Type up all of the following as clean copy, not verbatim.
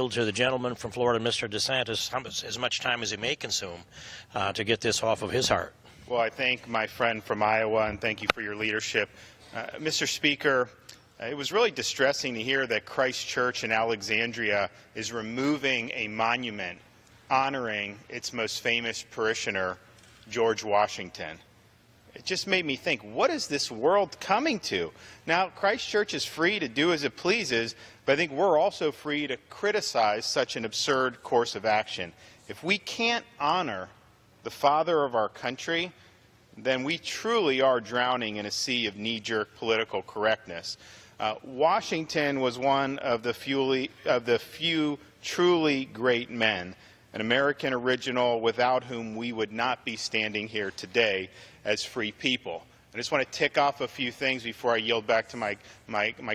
to the gentleman from Florida, Mr. DeSantis, as much time as he may consume to get this off of his heart. Well, I thank my friend from Iowa, and thank you for your leadership. Mr. Speaker, it was really distressing to hear that Christ Church in Alexandria is removing a monument honoring its most famous parishioner, George Washington. It just made me think, what is this world coming to? Now, Christ Church is free to do as it pleases, but I think we're also free to criticize such an absurd course of action. If we can't honor the father of our country, then we truly are drowning in a sea of knee-jerk political correctness. Washington was one of the few truly great men, an American original without whom we would not be standing here today as free people. I just want to tick off a few things before I yield back to my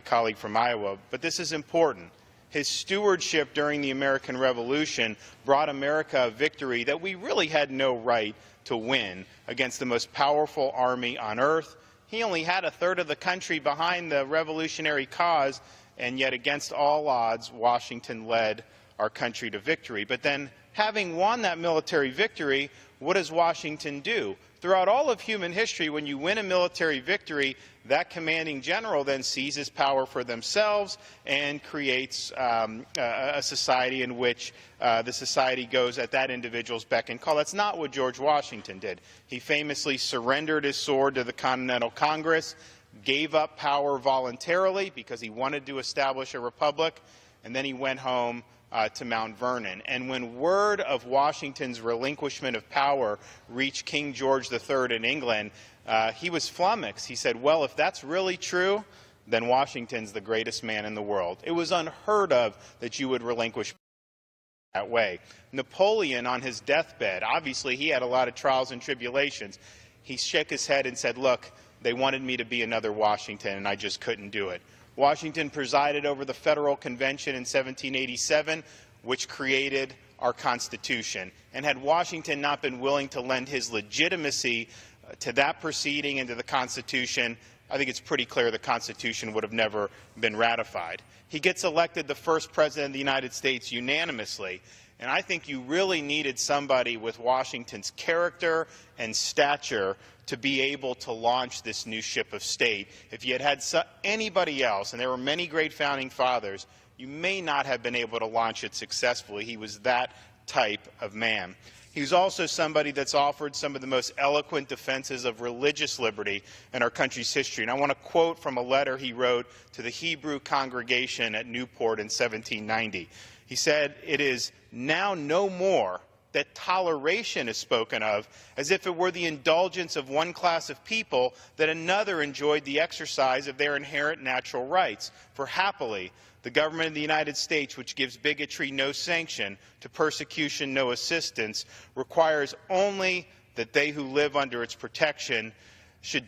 colleague from Iowa, but this is important. His stewardship during the American Revolution brought America a victory that we really had no right to win against the most powerful army on earth. He only had a third of the country behind the revolutionary cause, and yet against all odds, Washington led our country to victory. But then, having won that military victory, what does Washington do? Throughout all of human history, when you win a military victory, that commanding general then seizes power for themselves and creates a society in which the society goes at that individual's beck and call. That's not what George Washington did. He famously surrendered his sword to the Continental Congress, gave up power voluntarily because he wanted to establish a republic, and then he went home to Mount Vernon. And when word of Washington's relinquishment of power reached King George III in England, he was flummoxed. He said, well, if that's really true, then Washington's the greatest man in the world. It was unheard of that you would relinquish that way. Napoleon, on his deathbed, obviously he had a lot of trials and tribulations. He shook his head and said, look, they wanted me to be another Washington, and I just couldn't do it. Washington presided over the Federal Convention in 1787, which created our Constitution. And had Washington not been willing to lend his legitimacy to that proceeding and to the Constitution, I think it's pretty clear the Constitution would have never been ratified. He gets elected the first president of the United States unanimously. And I think you really needed somebody with Washington's character and stature to be able to launch this new ship of state. If you had anybody else, and there were many great founding fathers, you may not have been able to launch it successfully. He was that type of man. He was also somebody that's offered some of the most eloquent defenses of religious liberty in our country's history. And I want to quote from a letter he wrote to the Hebrew congregation at Newport in 1790. He said, "It is now no more that toleration is spoken of as if it were the indulgence of one class of people that another enjoyed the exercise of their inherent natural rights. For happily, the government of the United States, which gives bigotry no sanction, to persecution no assistance, requires only that they who live under its protection should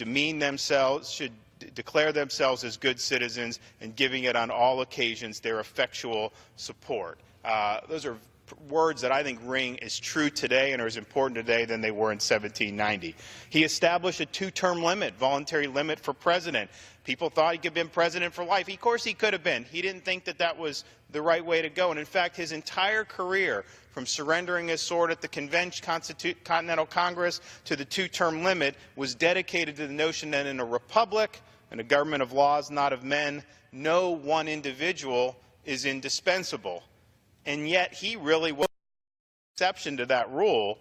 declare themselves as good citizens, and giving it on all occasions their effectual support." Those are words that I think ring as true today and are as important today than they were in 1790. He established a two-term limit, voluntary limit for president. People thought he could have been president for life. Of course he could have been. He didn't think that that was the right way to go. And in fact, his entire career, from surrendering his sword at the Continental Congress to the two-term limit, was dedicated to the notion that in a republic, in a government of laws, not of men, no one individual is indispensable. And yet he really was an exception to that rule.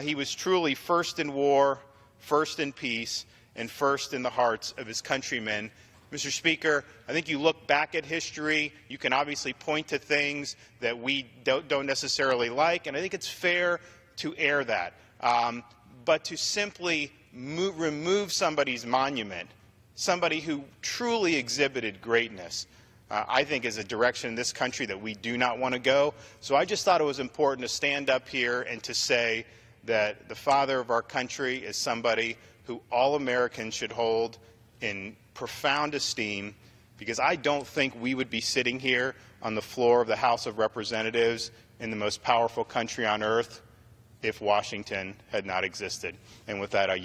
He was truly first in war, first in peace, and first in the hearts of his countrymen. Mr. Speaker, I think you look back at history, you can obviously point to things that we don't necessarily like, and I think it's fair to air that. But to simply remove somebody's monument, somebody who truly exhibited greatness, I think is a direction in this country that we do not want to go. So I just thought it was important to stand up here and to say that the father of our country is somebody who all Americans should hold in profound esteem, because I don't think we would be sitting here on the floor of the House of Representatives in the most powerful country on earth if Washington had not existed. And with that, I